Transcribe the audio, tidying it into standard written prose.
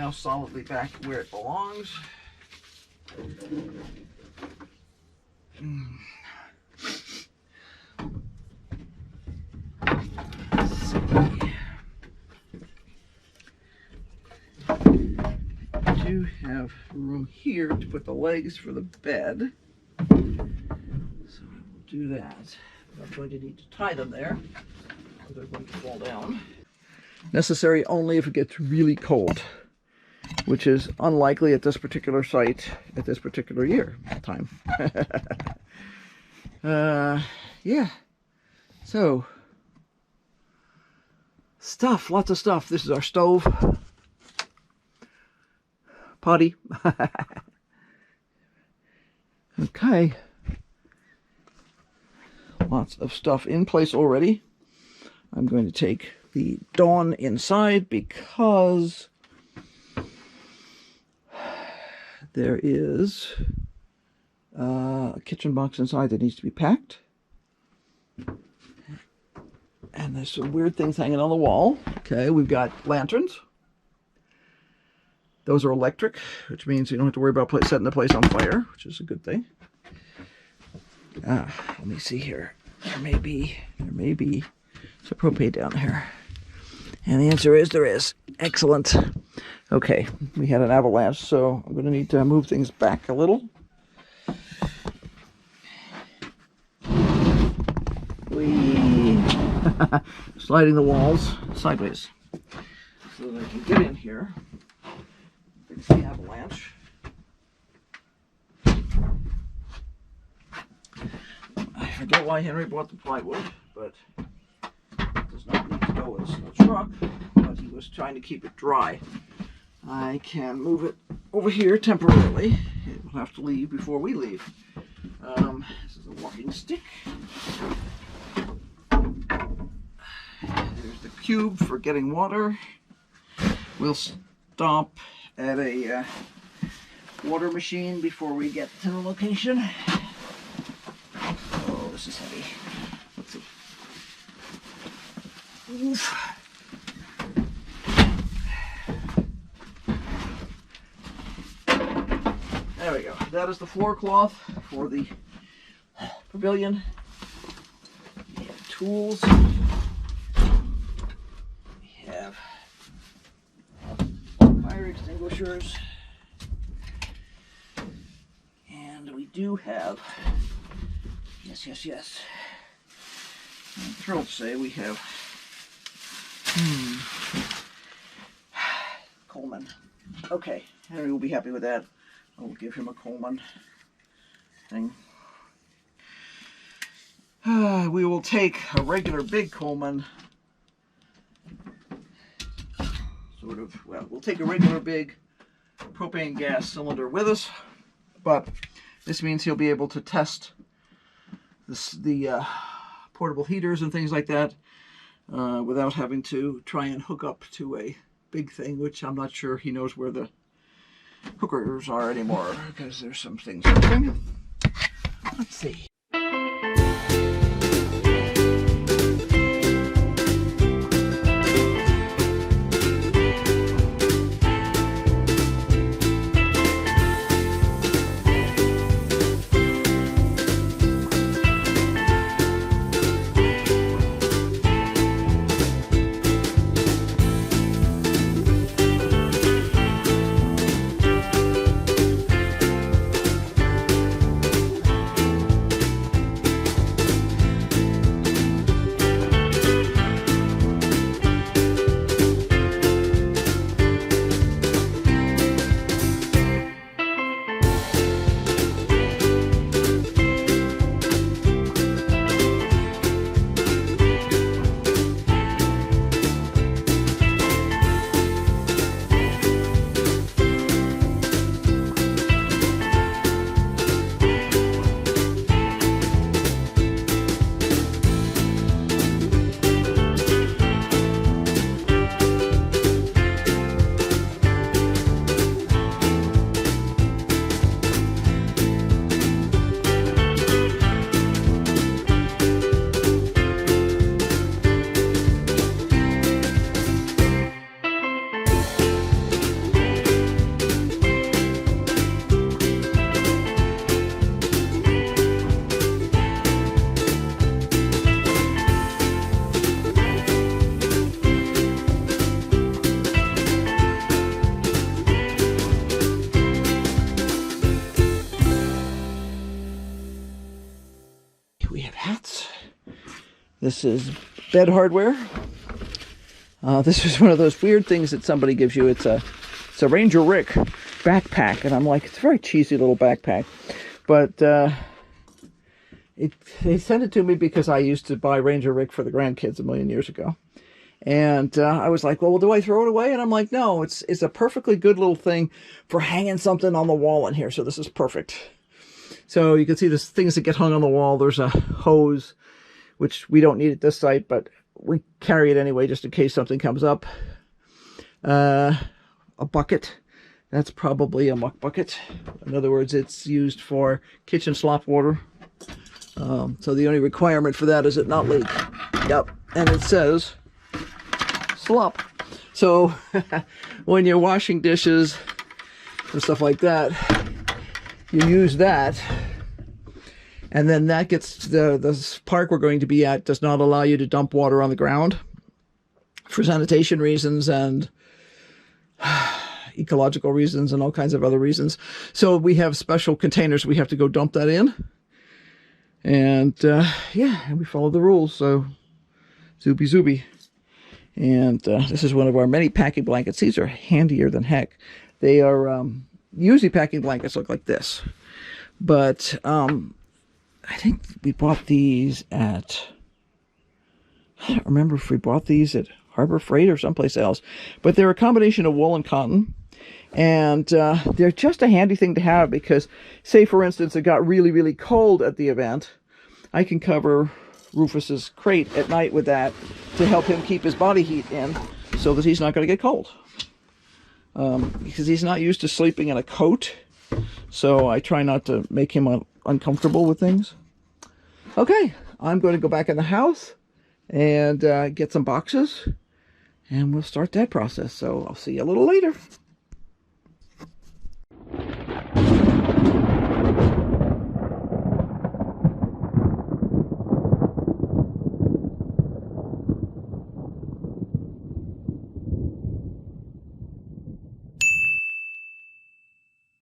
now solidly back where it belongs. I do have room here to put the legs for the bed, so I will do that. I'm going to need to tie them there, or they're going to fall down. Necessary only if it gets really cold, which is unlikely at this particular site at this particular year time. Yeah, so stuff, lots of stuff. This is our stove, potty. Okay, lots of stuff in place already. I'm going to take the Dawn inside because there is a kitchen box inside that needs to be packed. And there's some weird things hanging on the wall. Okay, we've got lanterns. Those are electric, which means you don't have to worry about setting the place on fire, which is a good thing. Let me see here. There may be some propane down here. And the answer is there is. Excellent. Okay, we had an avalanche, so I'm going to need to move things back a little. Sliding the walls sideways so that I can get in here. Fix the avalanche. I forget why Henry bought the plywood, but it does not need to go in a truck, but he was trying to keep it dry. I can move it over here temporarily. It will have to leave before we leave. This is a walking stick. There's the cube for getting water. We'll stop at a water machine before we get to the location. Oh, this is heavy. Let's see. Oof. There we go. That is the floor cloth for the pavilion. We have tools. We have fire extinguishers. And we do have, yes. I'm thrilled to say we have Coleman. Okay, Henry will be happy with that. I will give him a Coleman thing. We will take a regular big Coleman, we'll take a regular big propane gas cylinder with us, but this means he'll be able to test the portable heaters and things like that without having to try and hook up to a big thing, which I'm not sure he knows where the hookers are anymore, because there's some things missing. Let's see. This is bed hardware. This is one of those weird things that somebody gives you. It's a Ranger Rick backpack, and I'm like, it's a very cheesy little backpack, but they sent it to me because I used to buy Ranger Rick for the grandkids a million years ago, and I was like, well, do I throw it away? And I'm like, no, it's a perfectly good little thing for hanging something on the wall in here. So this is perfect. So you can see there's things that get hung on the wall. There's a hose, which we don't need at this site, but we carry it anyway, just in case something comes up. A bucket. That's probably a muck bucket. In other words, it's used for kitchen slop water. So the only requirement for that is it not leak. Yep, and it says slop. So when you're washing dishes and stuff like that, you use that. And then that gets, the park we're going to be at does not allow you to dump water on the ground for sanitation reasons and ecological reasons and all kinds of other reasons. So we have special containers we have to go dump that in. And yeah, and we follow the rules. So zooby zooby. And this is one of our many packing blankets. These are handier than heck. They are, usually packing blankets look like this. But I think we bought these at, I don't remember if we bought these at Harbor Freight or someplace else, but they're a combination of wool and cotton, and they're just a handy thing to have because, say for instance, it got really, really cold at the event, I can cover Rufus's crate at night with that to help him keep his body heat in so that he's not going to get cold. Because he's not used to sleeping in a coat, so I try not to make him uncomfortable with things. Okay, I'm going to go back in the house and get some boxes, and we'll start that process. So I'll see you a little later.